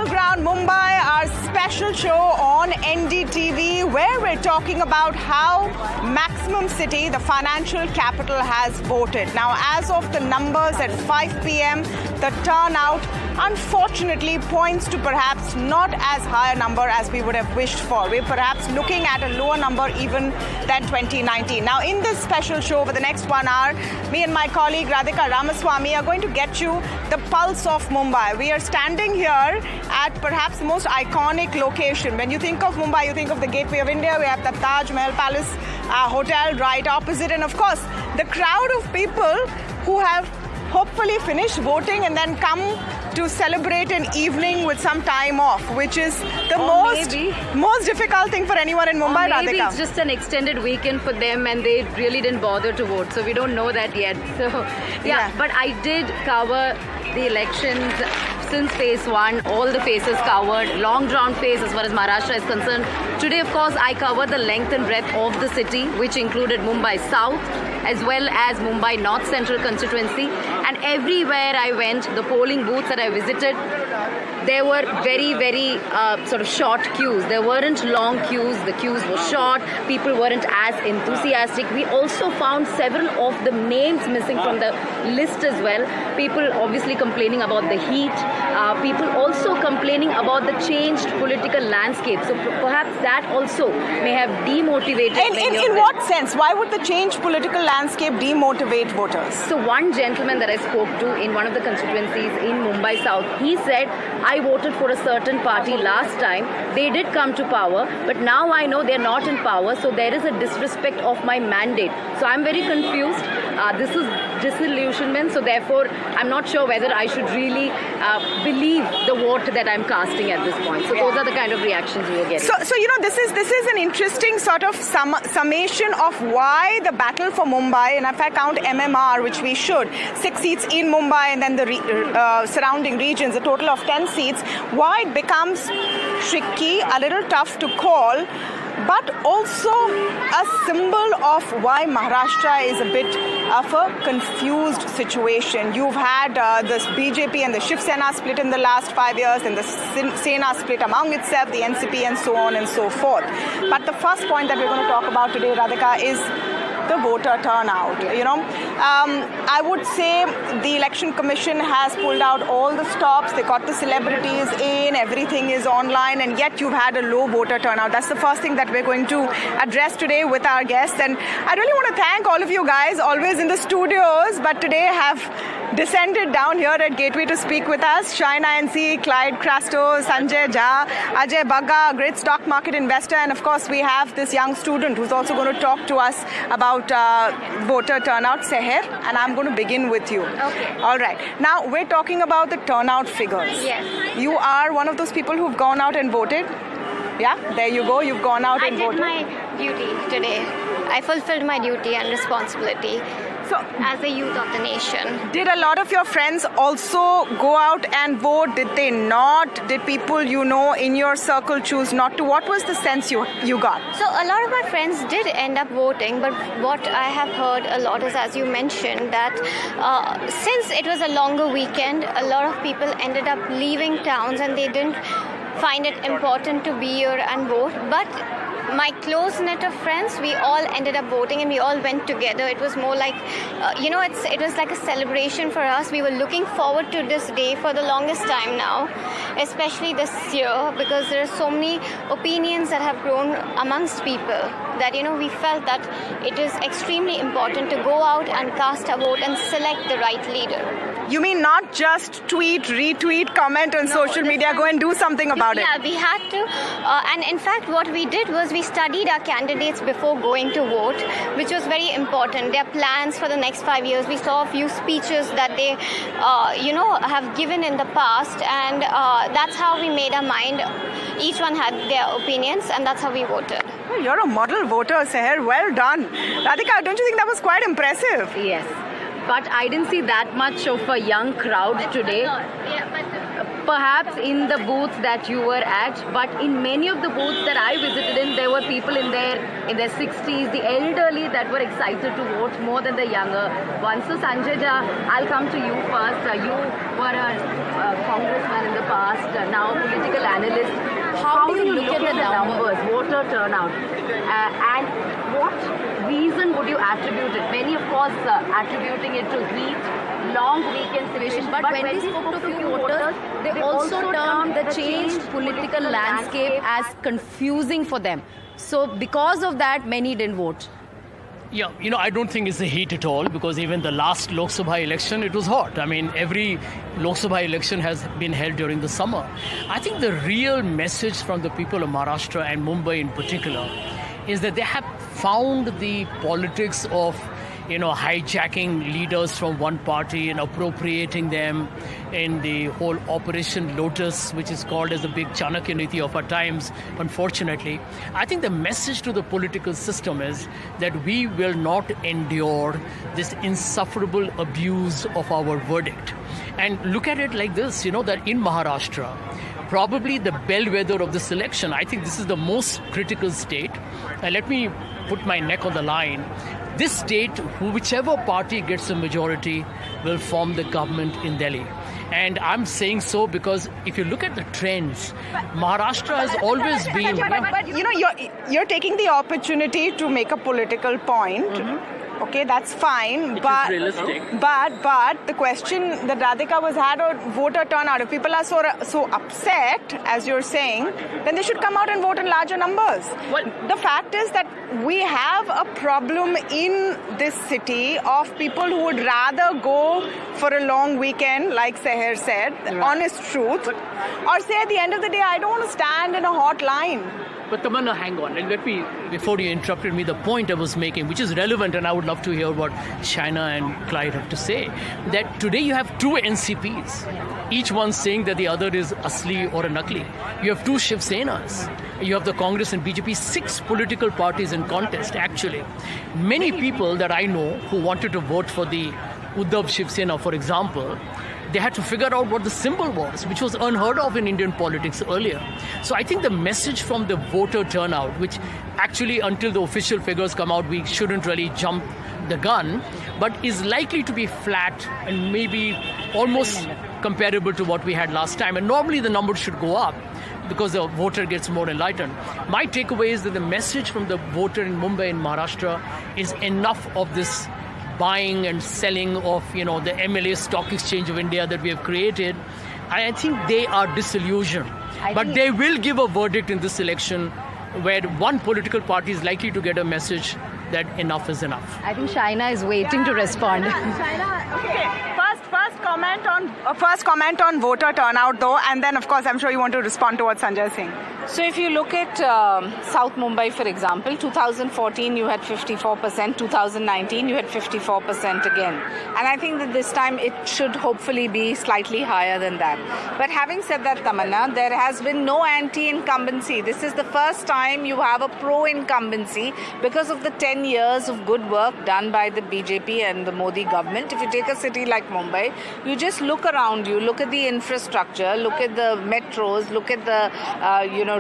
Battleground Mumbai, our special show on NDTV, where we're talking about how Maximum City, the financial capital, has voted. Now, as of the numbers at 5 p.m., the turnout unfortunately points to perhaps not as high a number as we would have wished for. We're perhaps looking at a lower number even than 2019. Now, in this special show over the next 1 hour, me and my colleague Radhika Ramaswamy are going to get you the pulse of Mumbai. We are standing here at perhaps the most iconic location. When you think of Mumbai, you think of the Gateway of India. We have the Taj Mahal Palace Hotel right opposite, and of course, the crowd of people who have hopefully finished voting and then come to celebrate an evening with some time off, which is the most difficult thing for anyone in Mumbai, or maybe Radhika. It's just an extended weekend for them and they really didn't bother to vote, so we don't know that yet. So yeah. But I did cover the elections since phase 1, all the phases covered, long drawn phase as far as Maharashtra is concerned. Today, of course, I covered the length and breadth of the city, which included Mumbai South as well as Mumbai North Central constituency. And everywhere I went, the polling booths that I visited, there were very, very sort of short queues. There weren't long queues. The queues were short. People weren't as enthusiastic. We also found several of the names missing from the list as well. People obviously complaining about the heat. People also complaining about the changed political landscape. So perhaps that also may have demotivated many of them. In what sense? Why would the changed political landscape demotivate voters? So one gentleman that I spoke to in one of the constituencies in Mumbai South, he said, I voted for a certain party last time. They did come to power, but now I know they're not in power, so there is a disrespect of my mandate. So I'm very confused. This is disillusionment, so therefore I'm not sure whether I should really believe the vote that I'm casting at this point. So those are the kind of reactions we are getting. So you know, this is an interesting sort of summation of why the battle for Mumbai, and if I count MMR, which we should, 6 seats in Mumbai and then the surrounding regions, a total of 10 seats, why it becomes tricky, a little tough to call, but also a symbol of why Maharashtra is a bit of a confused situation. You've had this BJP and the Shiv Sena split in the last 5 years, and the Sena split among itself, the NCP, and so on and so forth. But the first point that we're going to talk about today, Radhika, is the voter turnout. You know, I would say the Election Commission has pulled out all the stops. They got the celebrities in, everything is online, and yet you've had a low voter turnout. That's the first thing that we're going to address today with our guests. And I really want to thank all of you guys, always in the studios, but today have descended down here at Gateway to speak with us. Shine INC, Clyde Crasto, Sanjay Jha, Ajay Bagga, a great stock market investor, and of course we have this young student who's also going to talk to us about voter turnout, Seher, and I'm going to begin with you. Okay. All right. Now, we're talking about the turnout figures. Yes. You are one of those people who've gone out and voted? Yeah, there you go. You've gone out and voted. I did my duty today. I fulfilled my duty and responsibility. So, as the youth of the nation. Did a lot of your friends also go out and vote? Did they not? Did people you know in your circle choose not to? What was the sense you got? So a lot of my friends did end up voting, but what I have heard a lot is, as you mentioned, that since it was a longer weekend, a lot of people ended up leaving towns and they didn't find it important to be here and vote. But my close net of friends, we all ended up voting and we all went together. It was more like, it was like a celebration for us. We were looking forward to this day for the longest time now, especially this year, because there are so many opinions that have grown amongst people that, we felt that it is extremely important to go out and cast a vote and select the right leader. You mean not just tweet, retweet, comment on social media, go and do something about it? Yeah, we had to. And in fact, what we did was we studied our candidates before going to vote, which was very important. Their plans for the next 5 years. We saw a few speeches that they, have given in the past, and that's how we made our mind. Each one had their opinions, and that's how we voted. Oh, you're a model voter, Seher. Well done. Radhika, don't you think that was quite impressive? Yes. But I didn't see that much of a young crowd today. perhaps in the booth that you were at, but in many of the booths that I visited in, there were people in their 60s, the elderly that were excited to vote more than the younger ones. So Sanjay Jha, I'll come to you first. You were a congressman in the past, now a political analyst. How do you look at the numbers, voter turnout, and what reason would you attribute it? Many, of course, attributing it to heat, long weekend situation. But when we spoke to a few voters, they also termed the changed political landscape as confusing for them. So because of that, many didn't vote. Yeah, I don't think it's the heat at all, because even the last Lok Sabha election, it was hot. I mean, every Lok Sabha election has been held during the summer. I think the real message from the people of Maharashtra and Mumbai in particular is that they have found the politics of hijacking leaders from one party and appropriating them in the whole Operation Lotus, which is called as the big Chanakya Niti of our times, unfortunately. I think the message to the political system is that we will not endure this insufferable abuse of our verdict. And look at it like this, that in Maharashtra, probably the bellwether of this election, I think this is the most critical state. And let me put my neck on the line. This state, whichever party gets a majority, will form the government in Delhi. And I'm saying so because if you look at the trends, Maharashtra has always been... But you're taking the opportunity to make a political point. Mm-hmm. Okay, that's fine, but the question that Radhika was had on voter turnout, if people are so upset, as you're saying, then they should come out and vote in larger numbers. Well, the fact is that we have a problem in this city of people who would rather go for a long weekend, like Seher said, honest truth, or say at the end of the day, I don't want to stand in a hot line. But Tamanna, hang on, and let me, before you interrupted me, the point I was making, which is relevant, and I would love to hear what Shaina and Clyde have to say, that today you have two NCPs, each one saying that the other is asli or a nakli. You have two Shiv Senas. You have the Congress and BJP, 6 political parties in contest, actually. Many people that I know who wanted to vote for the Uddhav Shiv Sena, for example, they had to figure out what the symbol was, which was unheard of in Indian politics earlier. So I think the message from the voter turnout, which actually until the official figures come out, we shouldn't really jump the gun, but is likely to be flat and maybe almost comparable to what we had last time. And normally the numbers should go up because the voter gets more enlightened. My takeaway is that the message from the voter in Mumbai and Maharashtra is enough of this buying and selling of, the MLA stock exchange of India that we have created. I think they are disillusioned. But they will give a verdict in this election where one political party is likely to get a message that enough is enough. I think Shaina is waiting to respond. Shaina, okay. First comment on voter turnout though, and then of course I'm sure you want to respond to what Sanjay is saying. So if you look at South Mumbai, for example, 2014 you had 54%, 2019 you had 54% again. And I think that this time it should hopefully be slightly higher than that. But having said that, Tamanna, there has been no anti-incumbency. This is the first time you have a pro-incumbency because of the 10 years of good work done by the BJP and the Modi government. If you take a city like Mumbai, you just look around you, look at the infrastructure, look at the metros, look at the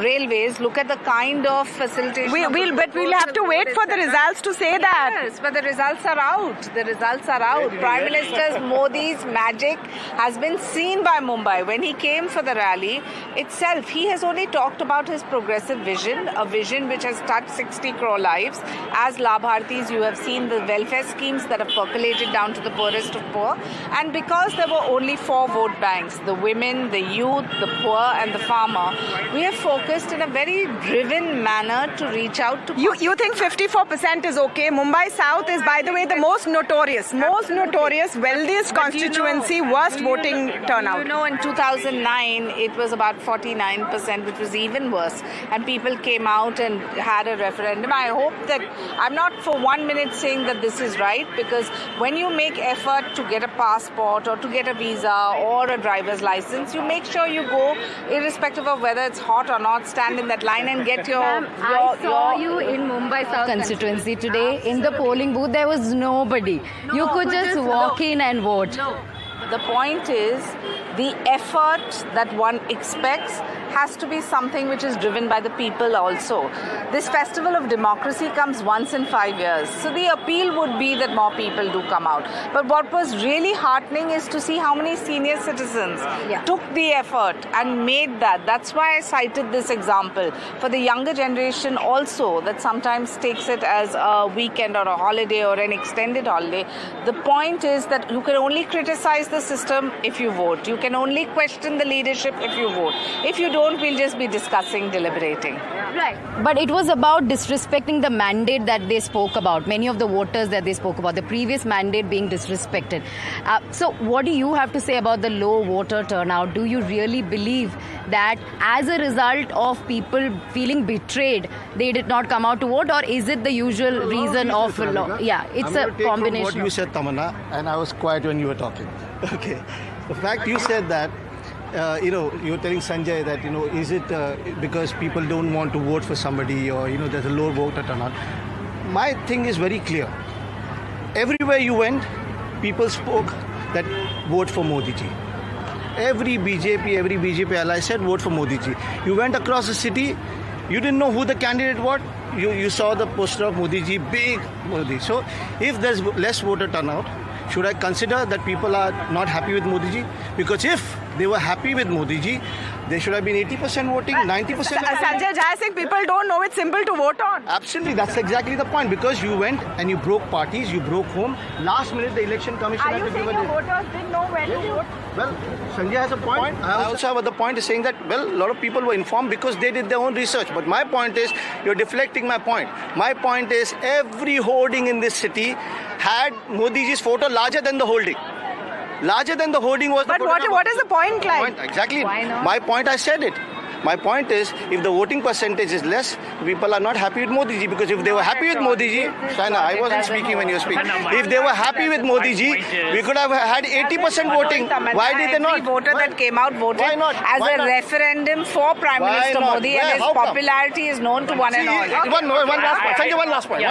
railways, look at the kind of facilitation. We'll have to wait for the results to say that. Yes, but the results are out. The results are out. Prime Minister Modi's magic has been seen by Mumbai. When he came for the rally itself, he has only talked about his progressive vision, a vision which has touched 60 crore lives. As Labhartis, you have seen the welfare schemes that have percolated down to the poorest of poor. And because there were only 4 vote banks, the women, the youth, the poor and the farmer, we have focused in a very driven manner to reach out to... You think 54% is okay? Mumbai South is, by the way, the most notorious, wealthiest constituency, worst voting turnout. In 2009, it was about 49%, which was even worse. And people came out and had a referendum. I hope that... I'm not for 1 minute saying that this is right, because when you make effort to get a passport or to get a visa or a driver's license, you make sure you go, irrespective of whether it's hot or not, stand in that line and get I saw you in Mumbai South constituency today. In the polling booth, there was nobody. You could just walk in and vote. The point is, the effort that one expects has to be something which is driven by the people also. This festival of democracy comes once in 5 years. So the appeal would be that more people do come out. But what was really heartening is to see how many senior citizens took the effort and made that. That's why I cited this example. For the younger generation also, that sometimes takes it as a weekend or a holiday or an extended holiday. The point is that you can only criticize the system if you vote. You can only question the leadership if you vote. If you don't, we'll just be discussing, deliberating. Right. But it was about disrespecting the mandate that they spoke about, many of the voters that they spoke about, the previous mandate being disrespected. So what do you have to say about the low voter turnout? Do you really believe that as a result of people feeling betrayed, they did not come out to vote, or is it the usual reason of law? Yeah, it's a combination. What you said, Tamanna, and I was quiet when you were talking. Okay. The fact you said that, you're telling Sanjay that, is it because people don't want to vote for somebody, or, there's a low voter turnout? My thing is very clear. Everywhere you went, people spoke that vote for Modi ji. Every BJP ally said vote for Modi ji. You went across the city, you didn't know who the candidate was. You saw the poster of Modi ji, big Modi. So if there's less voter turnout, should I consider that people are not happy with Modi ji? Because if they were happy with Modi ji, they should have been 80% voting, 90%. Sanjay Jai Singh, people don't know it's simple to vote on. Absolutely, that's exactly the point. Because you went and you broke parties, you broke home. Last minute, the election commission Are had you to give saying a your voters didn't know where to vote? Well, Sanjay has a point. I also have the point is saying that, a lot of people were informed because they did their own research. But my point is, you're deflecting my point. My point is, every hoarding in this city had Modi ji's photo larger than the holding. Larger than the hoarding was. But what is the point, Clyde? Exactly. My point, I said it. My point is, if the voting percentage is less, people are not happy with Modi ji. Because if they were happy with Modi ji, Shaina, I wasn't speaking when you were speaking. If they were happy with Modi ji, we could have had 80% voting. Why did they not? Every voter that came out voted as a referendum for Prime Minister Modi, and his popularity is known to one and all. One last point.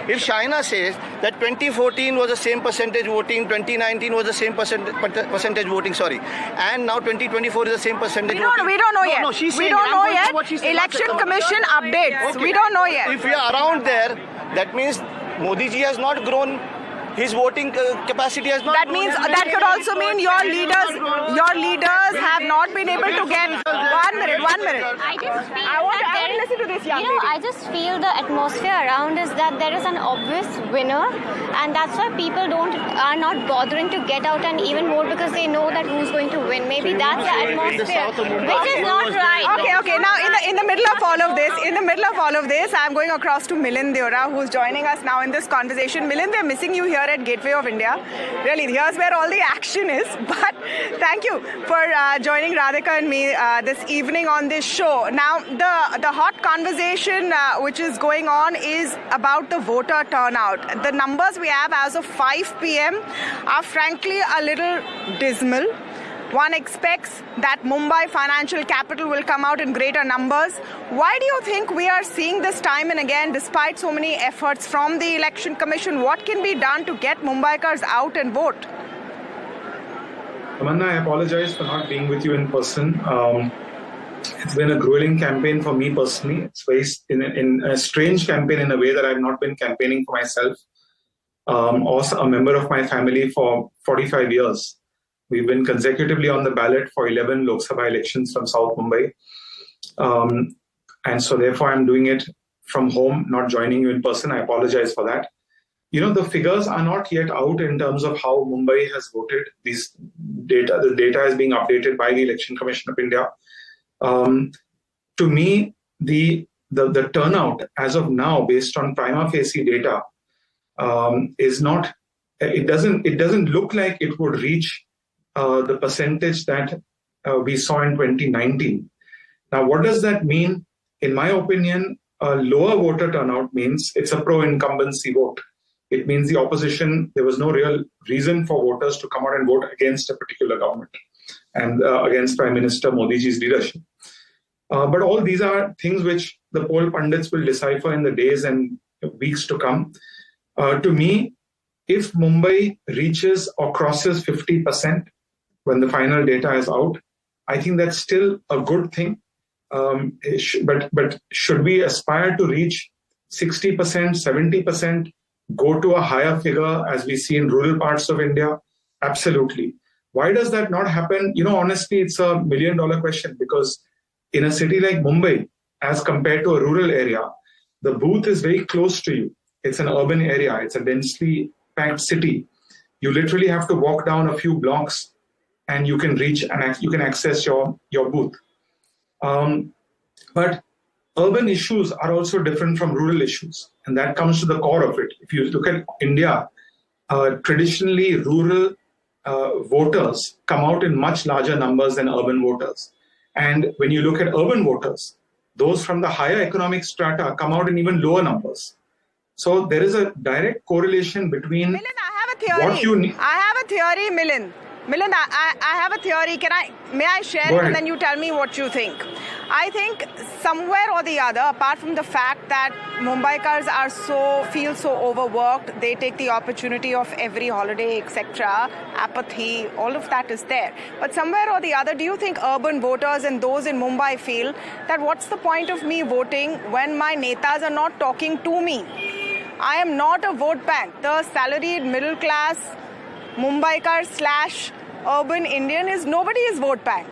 If Shaina says that 2014 was the same percentage voting, 2019 was the same percentage voting, and now 2024 is the same percentage voting. We don't know yet. We don't know yet. Election Commission updates. Okay. We don't know yet. If we are around there, that means Modi ji has not grown. His voting capacity has not. That means that could also mean your leaders have not been able to get. 1 minute. I just feel I want that to listen to this young lady. I just feel the atmosphere around is that there is an obvious winner, and that's why people are not bothering to get out and even vote, because they know that who's going to win. Maybe that's the atmosphere, which is not right. Okay. Now, in the middle of all of this, I'm going across to Milind Deora, who's joining us now in this conversation. Milind, we're missing you here at Gateway of India. Really, here's where all the action is. But thank you for joining Radhika and me this evening on this show. Now, the hot conversation which is going on is about the voter turnout. The numbers we have as of 5 p.m. are frankly a little dismal. One expects that Mumbai, financial capital, will come out in greater numbers. Why do you think we are seeing this time and again, despite so many efforts from the Election Commission? What can be done to get Mumbaikars out and vote? Tamanna, I apologize for not being with you in person. It's been a grueling campaign for me personally. It's very in a strange campaign in a way that I've not been campaigning for myself or a member of my family for 45 years. We've been consecutively on the ballot for 11 Lok Sabha elections from South Mumbai. And so therefore I'm doing it from home, not joining you in person. I apologize for that. The figures are not yet out in terms of how Mumbai has voted. The data is being updated by the Election Commission of India. To me, the turnout as of now, based on prima facie data, is not. It doesn't look like it would reach the percentage that we saw in 2019. Now, what does that mean? In my opinion, a lower voter turnout means it's a pro-incumbency vote. It means the opposition, there was no real reason for voters to come out and vote against a particular government and against Prime Minister Modi ji's leadership. But all these are things which the poll pundits will decipher in the days and weeks to come. To me, if Mumbai reaches or crosses 50% when the final data is out, I think that's still a good thing. But should we aspire to reach 60%, 70%, go to a higher figure as we see in rural parts of India? Absolutely. Why does that not happen? Honestly, it's $1 million question, because in a city like Mumbai, as compared to a rural area, the booth is very close to you. It's an urban area. It's a densely packed city. You literally have to walk down a few blocks and you can reach and you can access your booth. But urban issues are also different from rural issues, and that comes to the core of it. If you look at India, traditionally rural voters come out in much larger numbers than urban voters. And when you look at urban voters, those from the higher economic strata come out in even lower numbers. So there is a direct correlation between Milind, I have a theory. what you need. I have a theory, Milind. Milind, I have a theory. May I share it and then you tell me what you think? I think somewhere or the other, apart from the fact that Mumbaikars feel so overworked, they take the opportunity of every holiday, etc., apathy, all of that is there. But somewhere or the other, do you think urban voters and those in Mumbai feel that what's the point of me voting when my netas are not talking to me? I am not a vote bank. The salaried middle class Mumbaikar / urban Indian nobody is vote bank.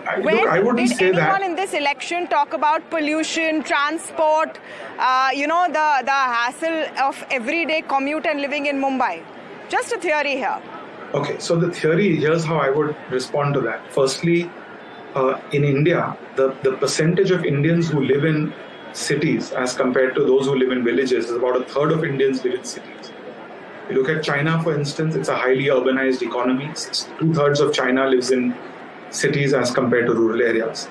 I wouldn't say that. Did anyone in this election talk about pollution, transport, the hassle of everyday commute and living in Mumbai? Just a theory here. Okay, so the theory, here's how I would respond to that. Firstly, in India, the percentage of Indians who live in cities as compared to those who live in villages is about a third of Indians live in cities. You look at China, for instance, it's a highly urbanized economy. 2/3 of China lives in cities as compared to rural areas.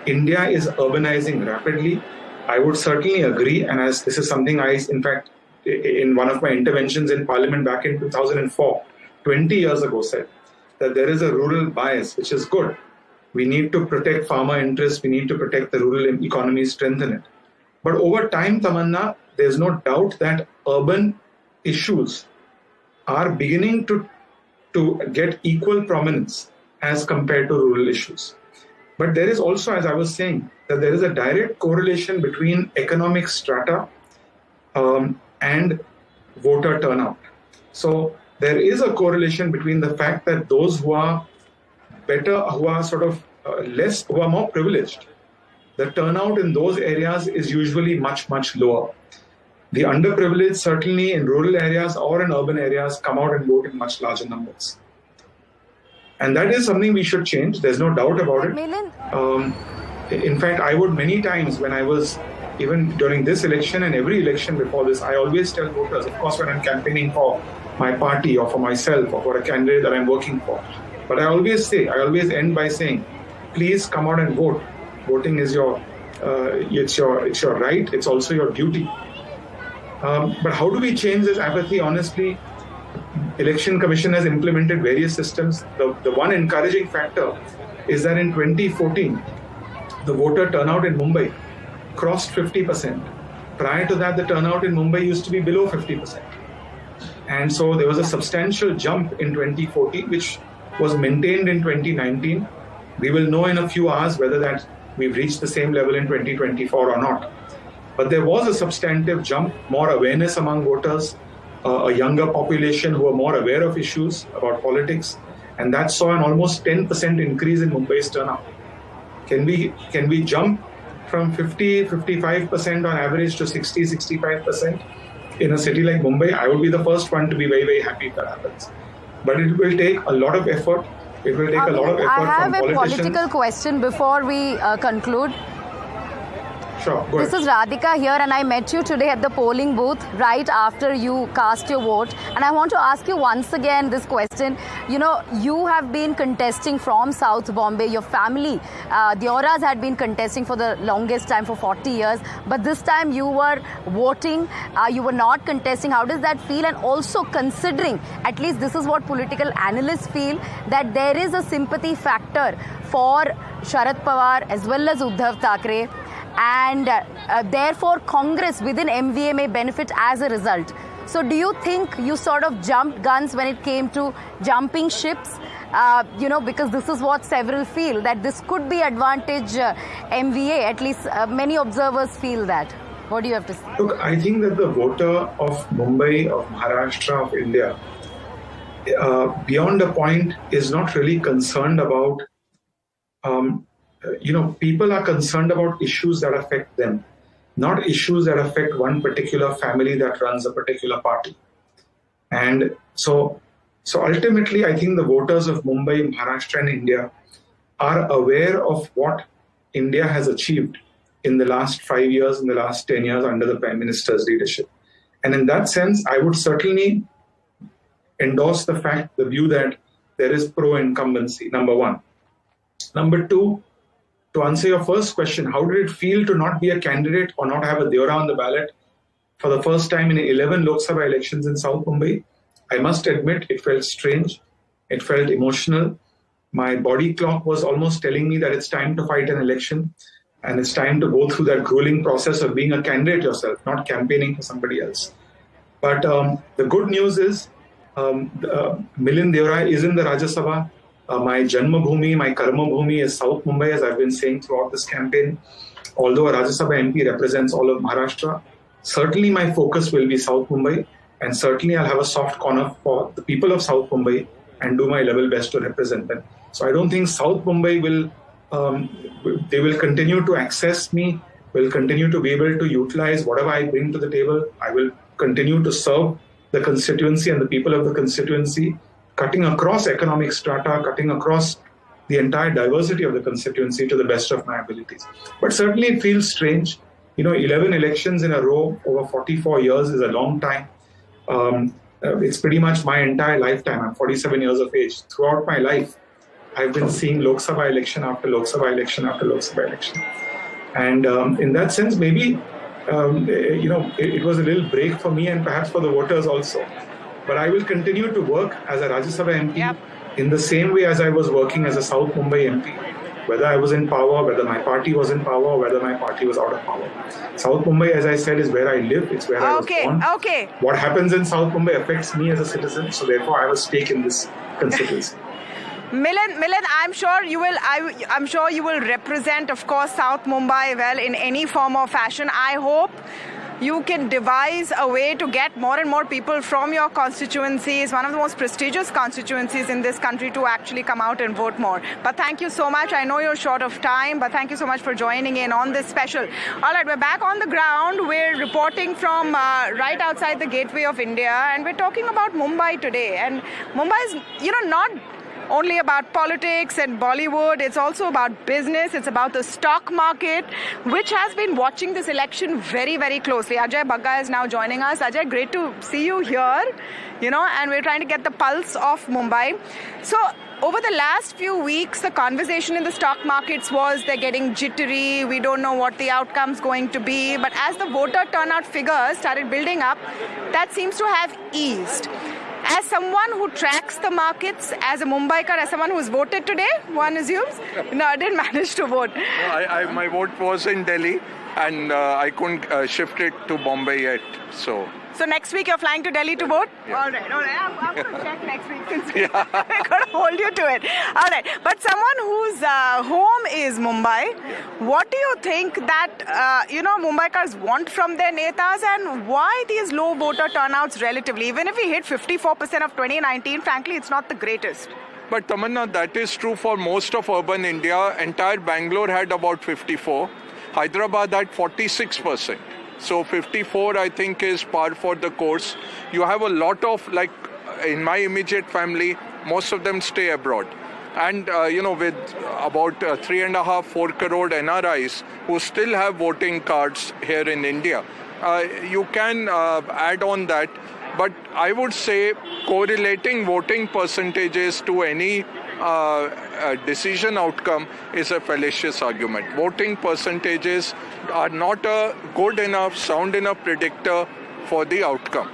India is urbanizing rapidly. I would certainly agree, and as this is something I, in fact, in one of my interventions in Parliament back in 2004, 20 years ago, said that there is a rural bias, which is good. We need to protect farmer interests. We need to protect the rural economy, strengthen it. But over time, Tamanna, there's no doubt that urban issues are beginning to get equal prominence as compared to rural issues. But there is also, as I was saying, that there is a direct correlation between economic strata and voter turnout. So there is a correlation between the fact that those who are better, who are sort of less, who are more privileged, the turnout in those areas is usually much, much lower. The underprivileged, certainly in rural areas or in urban areas, come out and vote in much larger numbers. And that is something we should change. There's no doubt about it. In fact, I would many times when I was, even during this election and every election before this, I always tell voters, of course, when I'm campaigning for my party or for myself or for a candidate that I'm working for. But I always end by saying, please come out and vote. Voting is it's your right. It's also your duty. But how do we change this apathy? Honestly, Election Commission has implemented various systems. The one encouraging factor is that in 2014, the voter turnout in Mumbai crossed 50%. Prior to that, the turnout in Mumbai used to be below 50%. And so there was a substantial jump in 2014, which was maintained in 2019. We will know in a few hours whether we've reached the same level in 2024 or not. But there was a substantive jump, more awareness among voters, a younger population who are more aware of issues about politics, and that saw an almost 10% increase in Mumbai's turnout. Can we jump from 50-55% on average to 60-65% in a city like Mumbai? I would be the first one to be very, very happy if that happens. But it will take a lot of effort. It will take a lot of effort from politicians. I have a political question before we conclude. Sure, go ahead. This is Radhika here, and I met you today at the polling booth right after you cast your vote. And I want to ask you once again this question. You have been contesting from South Bombay. Your family, the Auras, had been contesting for the longest time, for 40 years. But this time you were voting. You were not contesting. How does that feel? And also considering, at least this is what political analysts feel, that there is a sympathy factor for Sharad Pawar as well as Uddhav Thackeray. And therefore Congress within MVA may benefit as a result. So do you think you sort of jumped guns when it came to jumping ships? Because this is what several feel, that this could be advantage MVA, at least many observers feel that. What do you have to say? Look, I think that the voter of Mumbai, of Maharashtra, of India, beyond a point, is not really concerned about, people are concerned about issues that affect them, not issues that affect one particular family that runs a particular party. And so ultimately, I think the voters of Mumbai, Maharashtra and India are aware of what India has achieved in the last 5 years, in the last 10 years under the Prime Minister's leadership. And in that sense, I would certainly endorse the view that there is pro-incumbency, number one. Number two, to answer your first question, how did it feel to not be a candidate or not have a Deora on the ballot for the first time in 11 Lok Sabha elections in South Mumbai? I must admit, it felt strange. It felt emotional. My body clock was almost telling me that it's time to fight an election and it's time to go through that grueling process of being a candidate yourself, not campaigning for somebody else. But the good news is, Milind Deora is in the Rajya Sabha. My Janma Bhumi, my Karma Bhumi is South Mumbai, as I've been saying throughout this campaign. Although a Rajya Sabha MP represents all of Maharashtra, certainly my focus will be South Mumbai. And certainly I'll have a soft corner for the people of South Mumbai and do my level best to represent them. So I don't think South Mumbai they will continue to access me, will continue to be able to utilize whatever I bring to the table. I will continue to serve the constituency and the people of the constituency, cutting across economic strata, cutting across the entire diversity of the constituency to the best of my abilities. But certainly it feels strange. 11 elections in a row over 44 years is a long time. It's pretty much my entire lifetime. I'm 47 years of age. Throughout my life, I've been seeing Lok Sabha election after Lok Sabha election after Lok Sabha election. And in that sense, maybe, it was a little break for me and perhaps for the voters also. But I will continue to work as a Rajya Sabha MP in the same way as I was working as a South Mumbai MP. Whether I was in power, whether my party was in power, whether my party was out of power. South Mumbai, as I said, is where I live. It's where I was born. Okay. What happens in South Mumbai affects me as a citizen. So therefore, I have a stake in this constituency. Milind, I'm sure you will. I'm sure you will represent, of course, South Mumbai well in any form or fashion. I hope you can devise a way to get more and more people from your constituency. It's one of the most prestigious constituencies in this country to actually come out and vote more. But thank you so much. I know you're short of time, but thank you so much for joining in on this special. All right, we're back on the ground. We're reporting from right outside the gateway of India, and we're talking about Mumbai today. And Mumbai is, not only about politics and Bollywood. It's also about business. It's about the stock market, which has been watching this election very, very closely. Ajay Bagga is now joining us. Ajay, great to see you here, and we're trying to get the pulse of Mumbai. So over the last few weeks, the conversation in the stock markets was they're getting jittery. We don't know what the outcome's going to be. But as the voter turnout figures started building up, that seems to have eased. As someone who tracks the markets, as a Mumbaiker, as someone who's voted today, one assumes? No, I didn't manage to vote. No, my vote was in Delhi and I couldn't shift it to Bombay yet. So next week you're flying to Delhi to vote? Yeah. All right. I'm going to check next week since we're going to hold you to it. All right. But someone whose home is Mumbai, what do you think that, Mumbaikars want from their netas, and why these low voter turnouts relatively? Even if we hit 54% of 2019, frankly, it's not the greatest. But Tamanna, that is true for most of urban India. Entire Bangalore had about 54. Hyderabad had 46%. So 54, I think, is par for the course. You have a lot of, in my immediate family, most of them stay abroad. And, with about 3.5-4 crore NRIs who still have voting cards here in India, you can add on that. But I would say correlating voting percentages to any decision outcome is a fallacious argument. Voting percentages are not a good enough, sound enough predictor for the outcome.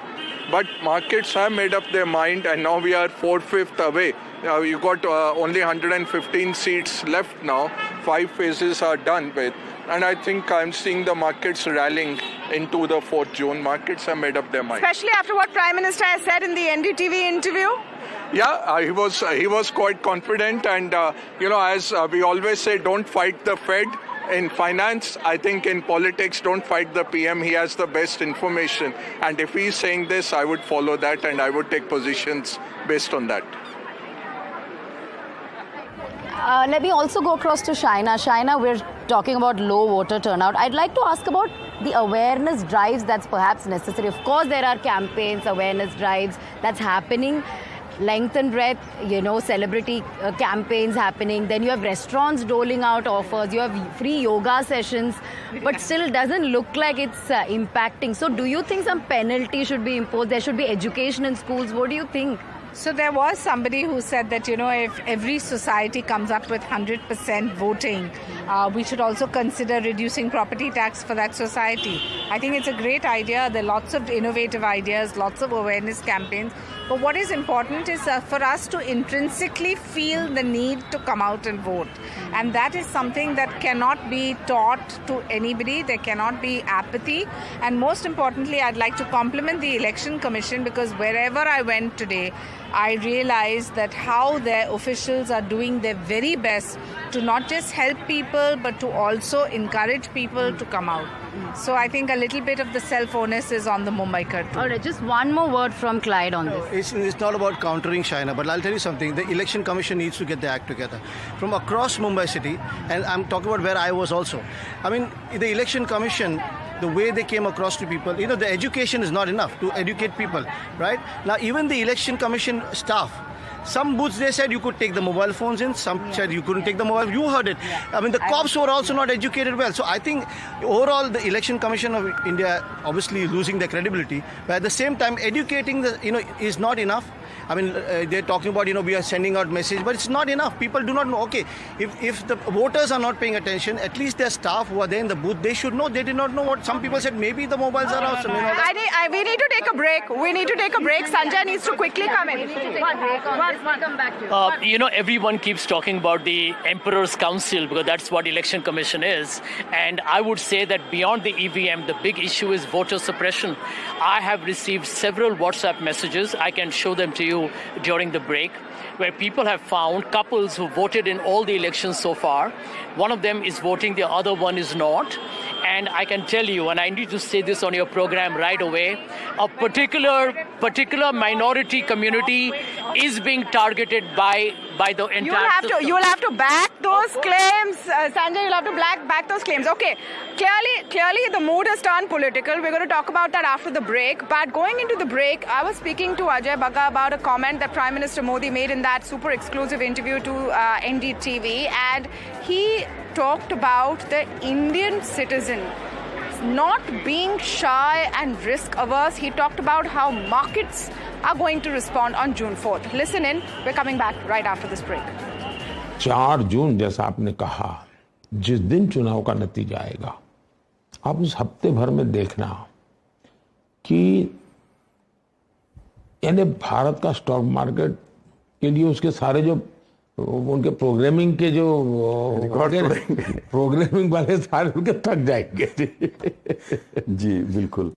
But markets have made up their mind, and now we are 4/5 away. You got only 115 seats left now. 5 phases are done with. And I think I'm seeing the markets rallying into the 4th June. Markets have made up their mind. Especially after what Prime Minister has said in the NDTV interview? Yeah, he was quite confident, and as we always say, don't fight the Fed. In finance, I think in politics, don't fight the PM. He has the best information, and if he's saying this, I would follow that, and I would take positions based on that. Let me also go across to Shaina. Shaina, we're talking about low voter turnout. I'd like to ask about the awareness drives that's perhaps necessary. Of course, there are campaigns, awareness drives that's happening. Length and breadth, celebrity campaigns happening. Then you have restaurants doling out offers. You have free yoga sessions. But still doesn't look like it's impacting. So do you think some penalty should be imposed? There should be education in schools. What do you think? So there was somebody who said that, if every society comes up with 100% voting, we should also consider reducing property tax for that society. I think it's a great idea. There are lots of innovative ideas, lots of awareness campaigns. But what is important is for us to intrinsically feel the need to come out and vote. And that is something that cannot be taught to anybody. There cannot be apathy. And most importantly, I'd like to compliment the Election Commission, because wherever I went today, I realized that how their officials are doing their very best to not just help people, but to also encourage people to come out. So I think a little bit of the self-onus is on the Mumbaikar too. All right, just one more word from Clyde on this. It's not about countering China, but I'll tell you something. The Election Commission needs to get their act together. From across Mumbai city, and I'm talking about where I was also. I mean, the Election Commission, the way they came across to people, the education is not enough to educate people, right? Now, even the Election Commission staff, some booths they said you could take the mobile phones in, some said you couldn't take the mobile. You heard it. I mean, the cops were also not educated well. So I think overall the Election Commission of India obviously losing their credibility, but at the same time educating is not enough. I mean, they're talking about, we are sending out message, but it's not enough. People do not know. Okay, if the voters are not paying attention, at least their staff who are there in the booth, they should know. They did not know what some people said. Maybe the mobiles are out. We need to take a break. We need to take a break. Sanjay needs to quickly come in. Everyone keeps talking about the Emperor's Council, because that's what Election Commission is. And I would say that beyond the EVM, the big issue is voter suppression. I have received several WhatsApp messages. I can show them to you during the break, where people have found couples who voted in all the elections so far. One of them is voting, the other one is not. And I can tell you, and I need to say this on your program right away, a particular minority community is being targeted by the entire system. You'll have to back those claims, Sanjay. You'll have to back those claims. Okay, clearly the mood has turned political. We're going to talk about that after the break. But going into the break, I was speaking to Ajay Bagga about a comment that Prime Minister Modi made in that super exclusive interview to NDTV, and he talked about the Indian citizen not being shy and risk averse. He talked about how markets are going to respond on June 4th. Listen in. We're coming back right after this break. 4 जून जैसा आपने कहा, जिस दिन चुनाव का नतीजा आएगा, आप उस हफ्ते भर में देखना कि यानी भारत का स्टॉक मार्केट के लिए उसके सारे जो उनके प्रोग्रामिंग के जो प्रोग्रामिंग वाले सारे उनके थक जाएंगे। जी बिल्कुल।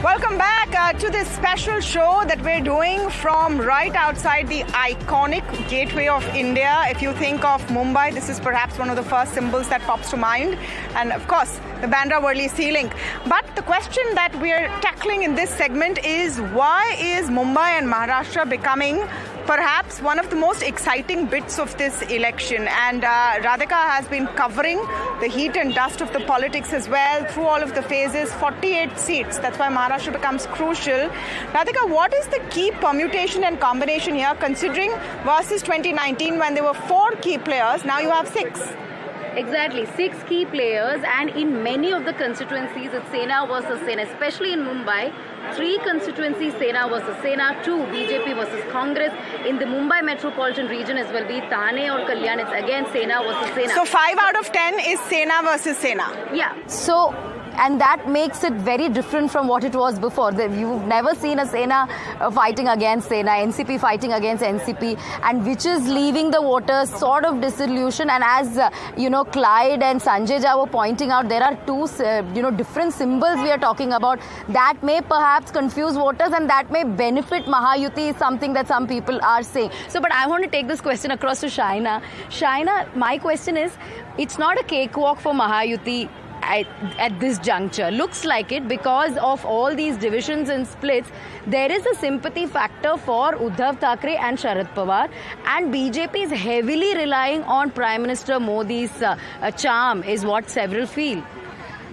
Welcome back to this special show that we're doing from right outside the iconic gateway of India. If you think of Mumbai, this is perhaps one of the first symbols that pops to mind. And of course, the Bandra Worli Sea Link. But the question that we're tackling in this segment is, why is Mumbai and Maharashtra becoming perhaps one of the most exciting bits of this election? And Radhika has been covering the heat and dust of the politics as well through all of the phases. 48 seats, that's why Maharashtra becomes crucial. Radhika, what is the key permutation and combination here, considering versus 2019 when there were 4 key players, now you have 6? Exactly, 6 key players, and in many of the constituencies it's Sena versus Sena, especially in Mumbai. 3 constituencies, Sena versus Sena, 2 BJP versus Congress. In the Mumbai metropolitan region as well, be it Thane or Kalyan, it's again Sena versus Sena. So 5 out of 10 is Sena versus Sena. Yeah, so, and that makes it very different from what it was before. You've never seen a Sena fighting against Sena, NCP fighting against NCP, and which is leaving the voters sort of disillusioned. And as Clyde and Sanjay Jha were pointing out, there are 2 different symbols we are talking about that may perhaps confuse voters and that may benefit Mahayuti, is something that some people are saying. So, but I want to take this question across to Shaina. Shaina, my question is, it's not a cakewalk for Mahayuti at this juncture. Looks like it, because of all these divisions and splits. There is a sympathy factor for Uddhav Thackeray and Sharad Pawar, and BJP is heavily relying on Prime Minister Modi's charm, is what several feel.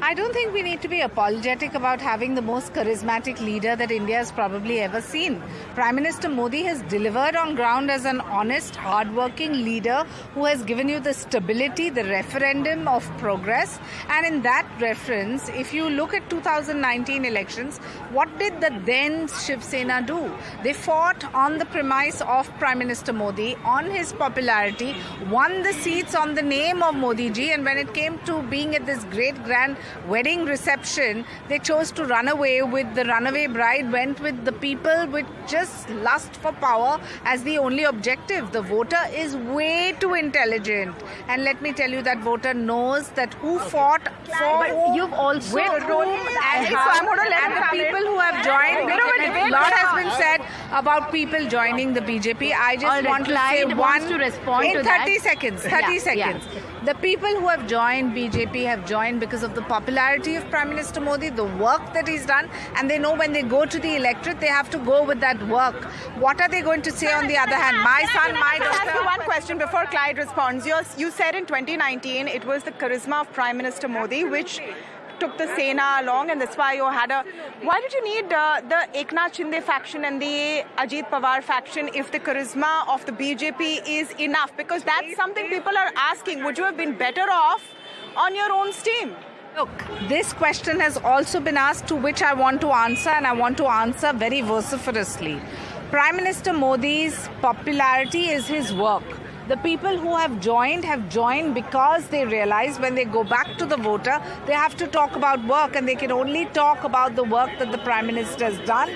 I don't think we need to be apologetic about having the most charismatic leader that India has probably ever seen. Prime Minister Modi has delivered on ground as an honest, hard-working leader who has given you the stability, the referendum of progress. And in that reference, if you look at 2019 elections, what did the then Shiv Sena do? They fought on the premise of Prime Minister Modi, on his popularity, won the seats on the name of Modi ji, and when it came to being at this great grand wedding reception, they chose to run away with the runaway bride, went with the people with just lust for power as the only objective. The voter is way too intelligent, and let me tell you, that voter knows that who fought for whom, you've also with whom, and how, and the people who have joined. A lot has been said about people joining the BJP. I just want to say one to respond in to 30 seconds. 30 seconds. Yeah. The people who have joined BJP have joined because of the popularity of Prime Minister Modi, the work that he's done, and they know when they go to the electorate, they have to go with that work. What are they going to say on the other hand? My son, my daughter. I'll ask you one question before Clyde responds. You said in 2019 it was the charisma of Prime Minister Modi which took the Sena along, and that's why you had why did you need the Eknath Shinde faction and the Ajit Pawar faction if the charisma of the BJP is enough? Because that's something people are asking. Would you have been better off on your own steam? Look, this question has also been asked, to which I want to answer, and I want to answer very vociferously. Prime Minister Modi's popularity is his work. The people who have joined because they realize when they go back to the voter, they have to talk about work, and they can only talk about the work that the Prime Minister has done.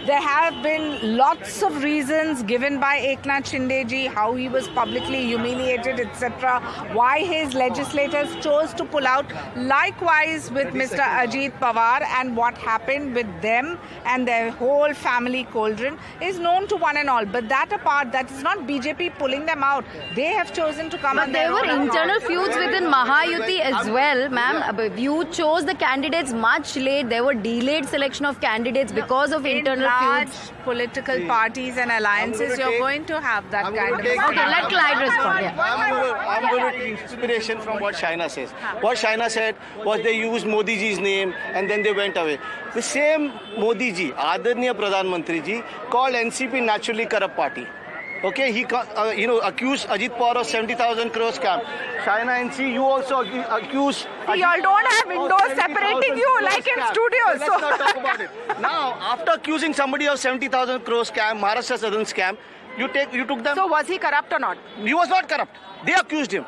There have been lots of reasons given by Eknath Shinde ji, how he was publicly humiliated, etc., why his legislators chose to pull out. Likewise with Mr. Ajit Pawar, and what happened with them and their whole family cauldron is known to one and all. But that apart, that is not BJP pulling them out. They have chosen to come. But there were internal feuds within Mahayuti as well, ma'am. You chose the candidates much late. There were delayed selection of candidates because of internal large feuds. Political parties and alliances, you're going to have that kind of. Okay, let Clyde respond. Yeah. I'm going to take inspiration from what Shaina says. What Shaina said was they used Modi ji's name and then they went away. The same Modi ji, Adarniya Pradhan Mantri ji, called NCP naturally corrupt party. Okay, he accused Ajit Pawar of 70,000 crore scam. Shaina NC, you also accuse. Y'all don't have windows separating you like in studios. Let's not talk about it. Now, after accusing somebody of 70,000 crore scam, Maharashtra Southern scam, you took them. So was he corrupt or not? He was not corrupt. They accused him.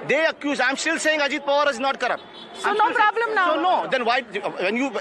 They accuse. I'm still saying Ajit Pawar is not corrupt. So no problem now. So no, then why?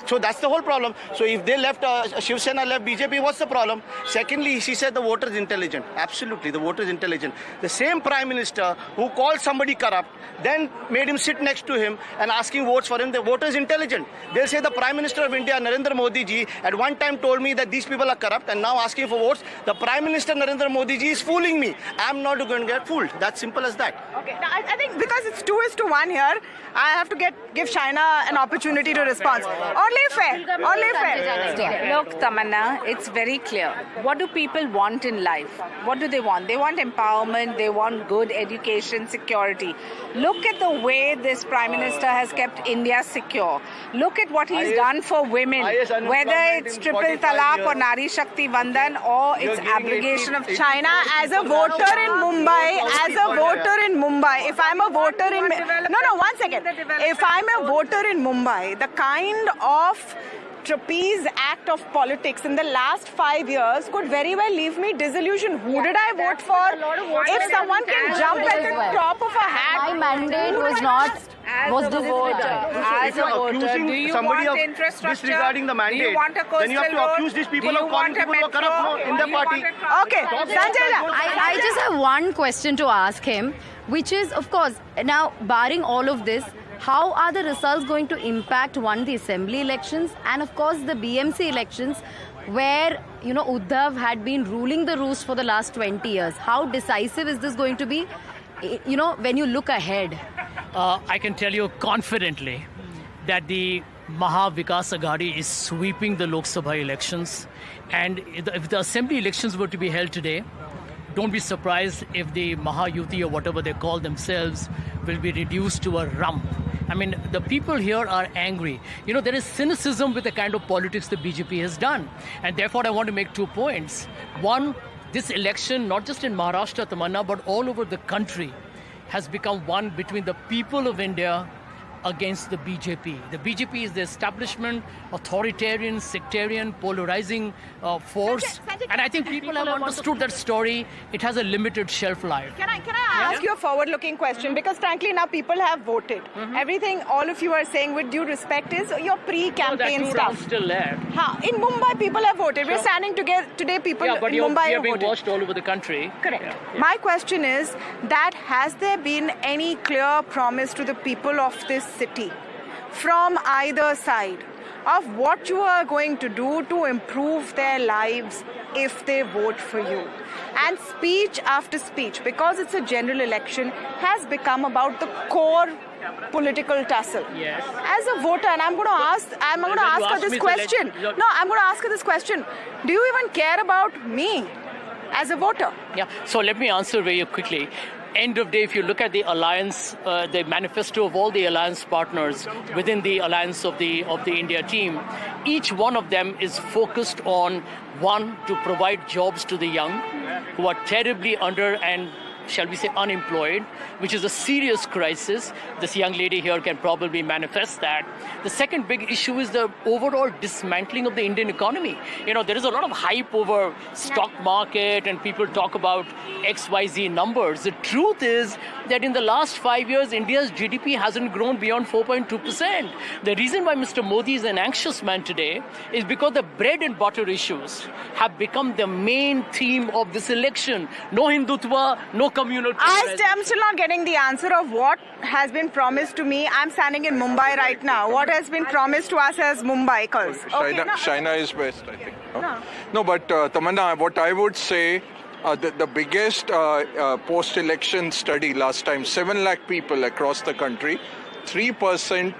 So that's the whole problem. So if they left, Shiv Sena left BJP, what's the problem? Secondly, she said the voter is intelligent. Absolutely, the voter is intelligent. The same Prime Minister who called somebody corrupt, then made him sit next to him and asking votes for him, the voter is intelligent. They'll say the Prime Minister of India, Narendra Modi ji, at one time told me that these people are corrupt and now asking for votes. The Prime Minister Narendra Modi ji is fooling me. I'm not going to get fooled. That's simple as that. Okay, now I think because it's 2:1 here, I have to give Shaina an opportunity to respond. Only fair. Only fair. Look, Tamanna, it's very clear. What do people want in life? What do they want? They want empowerment, they want good education, security. Look at the way this Prime Minister has kept India secure. Look at what he's done for women, whether it's triple talaq or Nari Shakti Vandan or it's abrogation of China, as a voter in Mumbai, if I'm a voter in... No, 1 second. If I'm a voter in Mumbai, the kind of trapeze act of politics in the last 5 years could very well leave me disillusioned. Who did I vote for? If someone can jump at the top of a hat... My mandate was not... As a voter, do you want infrastructure? Disregarding the mandate, do you want a coastal then you have to accuse these people of calling people who are corrupt in the party. Okay, Sanjay, I just have one question to ask him, which is, of course, now barring all of this, how are the results going to impact, one, the assembly elections and, of course, the BMC elections, where, Uddhav had been ruling the roost for the last 20 years? How decisive is this going to be, when you look ahead? I can tell you confidently that the Maha Vikas Aghadi is sweeping the Lok Sabha elections. And if the assembly elections were to be held today, don't be surprised if the Maha Yuti or whatever they call themselves will be reduced to a rump. I mean, the people here are angry. There is cynicism with the kind of politics the BJP has done. And therefore, I want to make 2 points. One, this election, not just in Maharashtra, Tamanna, but all over the country, has become one between the people of India against the BJP. The BJP is the establishment, authoritarian, sectarian, polarizing force. And I think people have understood that story. It has a limited shelf life. Can I ask you a forward-looking question? Because frankly, now people have voted. Everything all of you are saying, with due respect, is your pre-campaign stuff. Still left. In Mumbai, people have voted. We're standing together today. People in Mumbai have voted. Watched all over the country. Correct. Yeah. My question is that has there been any clear promise to the people of this city from either side of what you are going to do to improve their lives if they vote for you? And speech after speech, because it's a general election, has become about the core political tussle. Yes. As a voter, and I'm going to ask her this question. No, I'm going to ask her this question. Do you even care about me as a voter? Yeah. So let me answer very quickly. End of day, if you look at the alliance, the manifesto of all the alliance partners within the alliance of the India team, each one of them is focused on, one, to provide jobs to the young who are terribly under and, shall we say, unemployed, which is a serious crisis. This young lady here can probably manifest that. The second big issue is the overall dismantling of the Indian economy. There is a lot of hype over stock market and people talk about XYZ numbers. The truth is that in the last 5 years, India's GDP hasn't grown beyond 4.2%. The reason why Mr. Modi is an anxious man today is because the bread and butter issues have become the main theme of this election. No Hindutva, no communal. I'm still not getting the answer of what has been promised to me. I'm standing in Mumbai right now. What has been promised to us as Mumbaikars? China is best, I think. No, but Tamanna, what I would say, the biggest post-election study last time, 7 lakh people across the country, 3%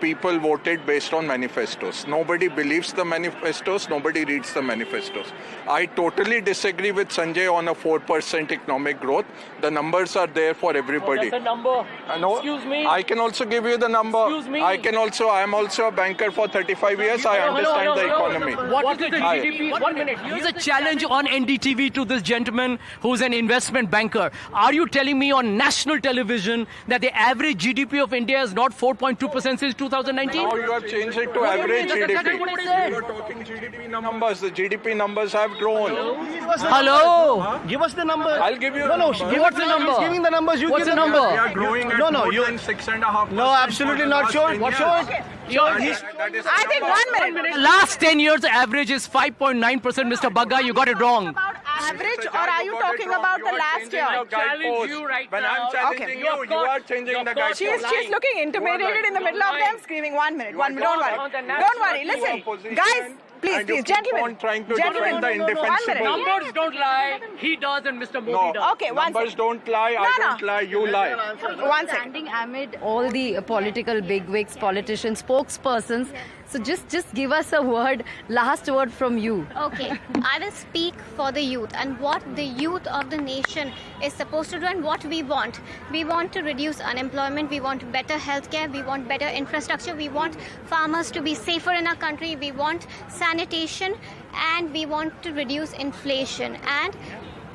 people voted based on manifestos. Nobody believes the manifestos, nobody reads the manifestos. I totally disagree with Sanjay on a 4% economic growth. The numbers are there for everybody. That's a number. No, excuse me. I can also give you the number. Excuse me. I am also a banker for 35 years. I understand the economy. What is the GDP? 1 minute. Here's a challenge on NDTV to this gentleman who's an investment banker. Are you telling me on national television that the average GDP of India is not 4.2% since 2000? 2019? Now you have changed it to average GDP. You are talking GDP numbers. The GDP numbers have grown. Hello? Give us the number. I'll give you. No, the give number. What's the number? He's giving the numbers. You What's give the number? We are growing at more than 6.5%. No, absolutely not. Show it. What Show it. That is I think 1 minute. The last 10 years, the average is 5.9%. Mr. Bagga, you got it wrong. About average, or are you talking about the last year? challenge you right when now. I'm challenging Okay. you are changing the guidepost. She's looking intimidated in the middle of them, screaming 1 minute. 1 minute. Don't worry. Don't worry. Listen, guys. Please, gentlemen. Trying to Gentlemen, defend the 1 minute. indefensible. Numbers don't lie. He does and Mr. Modi No. does. Okay, one Numbers second. don't lie. I don't lie. You lie. 1 second. Standing amid all the political bigwigs, politicians, spokespersons. So just give us a word, last word from you. Okay, I will speak for the youth and what the youth of the nation is supposed to do and what we want. We want to reduce unemployment, we want better healthcare, we want better infrastructure, we want farmers to be safer in our country, we want sanitation, and we want to reduce inflation. And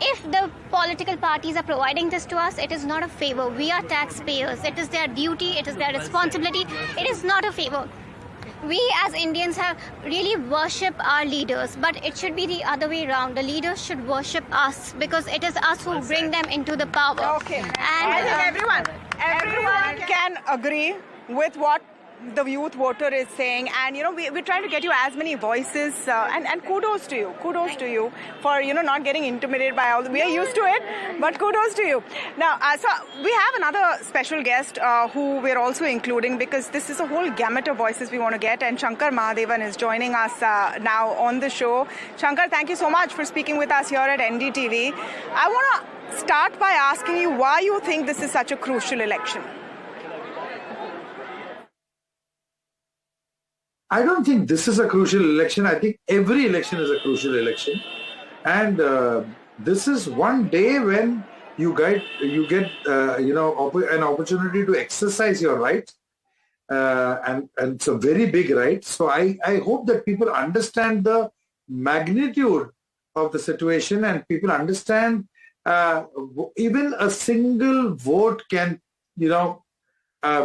if the political parties are providing this to us, it is not a favor. We are taxpayers. It is their duty, it is their responsibility. It is not a favor. We as Indians have really worship our leaders, but it should be the other way around. The leaders should worship us because it is us who bring them into the power. Okay. And I think everyone can agree with what the youth voter is saying, and we're trying to get you as many voices, and kudos to you for not getting intimidated by all we are used to it, but kudos to you. Now so we have another special guest who we're also including, because this is a whole gamut of voices we want to get, and Shankar Mahadevan is joining us now on the show. Shankar, thank you so much for speaking with us here at NDTV. I want to start by asking you why you think this is such a crucial election. I don't think this is a crucial election. I think every election is a crucial election, and this is one day when you get an opportunity to exercise your right, and it's a very big right. So I hope that people understand the magnitude of the situation, and people understand even a single vote can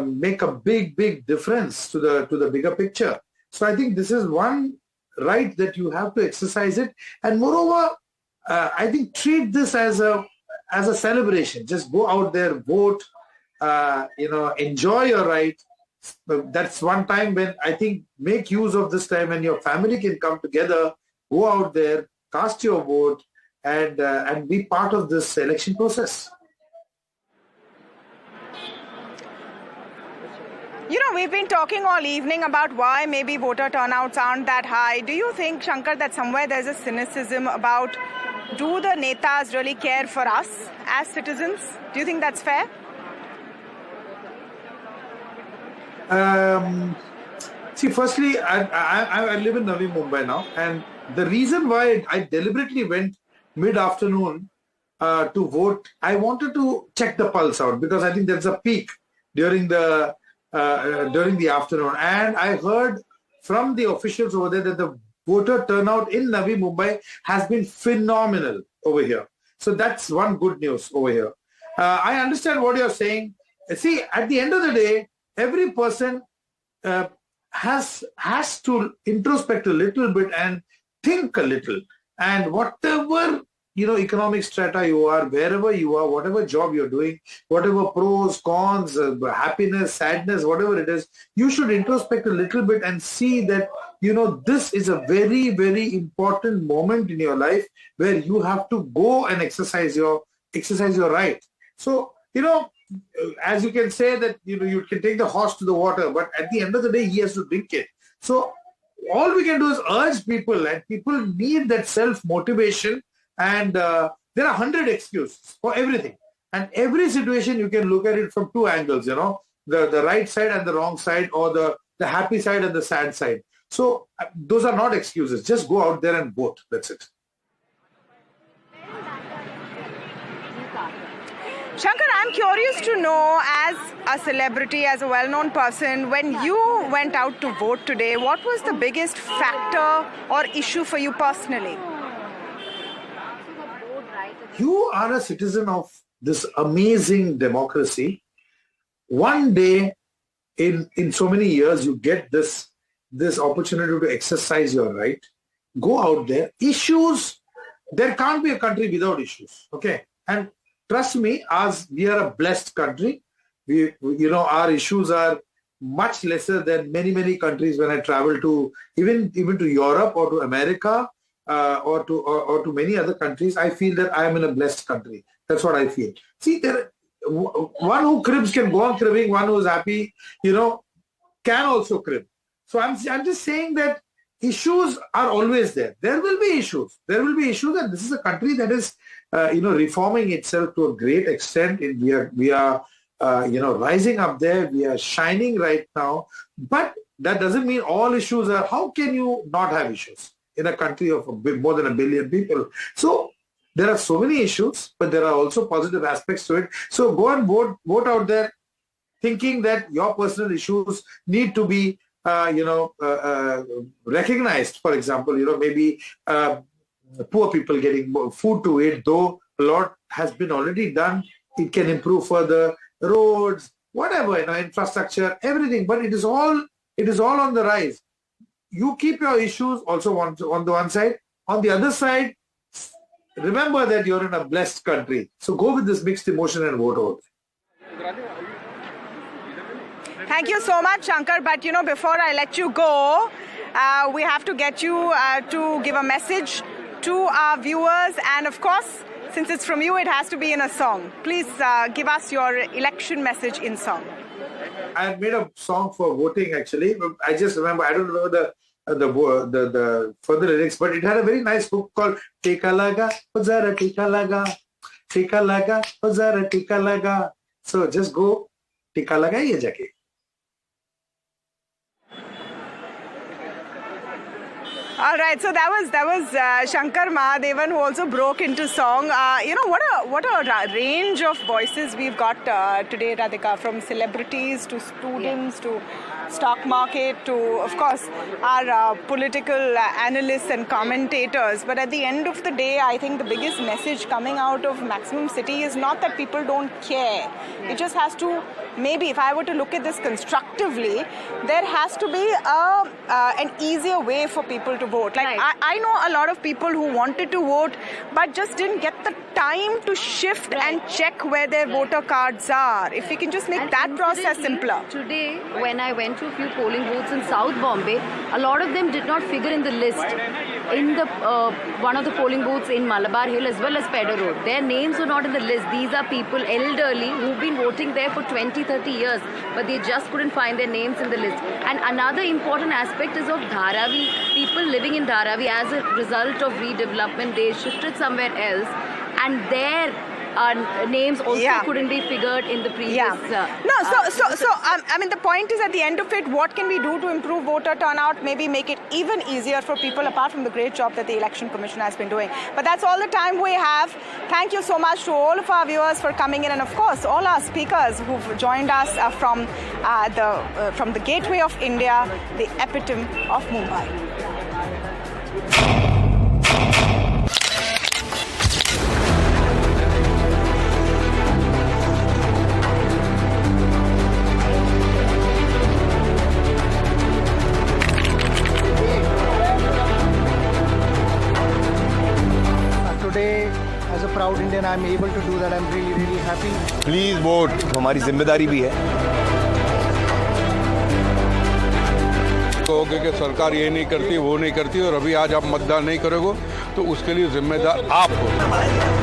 make a big difference to the bigger picture. So I think this is one right that you have to exercise it, and moreover, I think treat this as a celebration. Just go out there, vote, enjoy your right. That's one time when I think make use of this time when your family can come together, go out there, cast your vote, and be part of this election process. We've been talking all evening about why maybe voter turnouts aren't that high. Do you think, Shankar, that somewhere there's a cynicism about, do the netas really care for us as citizens? Do you think that's fair? See, firstly, I live in Navi Mumbai now, and the reason why I deliberately went mid-afternoon to vote, I wanted to check the pulse out, because I think there's a peak during the afternoon, and I heard from the officials over there that the voter turnout in Navi Mumbai has been phenomenal over here. So that's one good news over here. I understand what you're saying. See, at the end of the day, every person has to introspect a little bit and think a little, and whatever economic strata you are, wherever you are, whatever job you're doing, whatever pros, cons, happiness, sadness, whatever it is, you should introspect a little bit and see that, this is a very, very important moment in your life where you have to go and exercise your right. So, as you can say that, you can take the horse to the water, but at the end of the day, he has to drink it. So all we can do is urge people, and people need that self-motivation. And there are 100 excuses for everything. And every situation you can look at it from two angles, the right side and the wrong side, or the happy side and the sad side. So those are not excuses. Just go out there and vote. That's it. Shankar, I'm curious to know, as a celebrity, as a well-known person, when you went out to vote today, what was the biggest factor or issue for you personally? You are a citizen of this amazing democracy. One day, in so many years you get this opportunity to exercise your right. Go out there. Issues, there can't be a country without issues. Okay. And trust me, as we are a blessed country, our issues are much lesser than many countries. When I travel to even to Europe or to America or to many other countries, I feel that I am in a blessed country. That's what I feel. See, one who cribs can go on cribbing. One who is happy, can also crib. So I'm just saying that issues are always there. There will be issues. And this is a country that is, reforming itself to a great extent. We are rising up there. We are shining right now. But that doesn't mean all issues are. How can you not have issues in a country of more than 1 billion people? So there are so many issues, but there are also positive aspects to it. So go and vote out there, thinking that your personal issues need to be recognized. For example, maybe poor people getting food to eat, though a lot has been already done. It can improve further. Roads, whatever, infrastructure, everything. But it is all on the rise. You keep your issues also on the one side. On the other side, remember that you're in a blessed country. So go with this mixed emotion and vote out. Thank you so much, Shankar. But, before I let you go, we have to get you to give a message to our viewers. And, of course, since it's from you, it has to be in a song. Please give us your election message in song. I had made a song for voting, actually. I just remember, I don't remember the further lyrics, but it had a very nice hook called Tika Laga, Zara Tika Laga, Tika Laga, Zara Tika Laga. So just go, Tika Lagaiye jaake. All right, so that was Shankar Mahadevan, who also broke into song. What a range of voices we've got today, Radhika, from celebrities to students to stock market to, of course, our political analysts and commentators. But at the end of the day, I think the biggest message coming out of Maximum City is not that people don't care. It just has to, maybe if I were to look at this constructively, there has to be an easier way for people to vote. Like, right. I know a lot of people who wanted to vote but just didn't get the time to shift and check where their voter cards are. If we can just make that process simpler. Today, when I went to a few polling booths in South Bombay, a lot of them did not figure in the list. In the one of the polling booths in Malabar Hill as well as Pedder Road, their names were not in the list. These are people, elderly, who've been voting there for 20-30 years, but they just couldn't find their names in the list. And another important aspect is of Dharavi. People living in Dharavi, as a result of redevelopment, they shifted somewhere else, and their names also couldn't be figured in the previous. I mean, the point is, at the end of it, what can we do to improve voter turnout? Maybe make it even easier for people, apart from the great job that the Election Commission has been doing. But that's all the time we have. Thank you so much to all of our viewers for coming in, and of course, all our speakers who've joined us from the gateway of India, the epitome of Mumbai. Today, as a proud Indian, I'm able to do that. I'm really, really happy. Please vote. हमारी जिम्मेदारी भी है. कहोगे कि सरकार ये नहीं करती, वो नहीं करती, और अभी आज आप मतदान नहीं करोगे तो उसके लिए जिम्मेदार आप हो.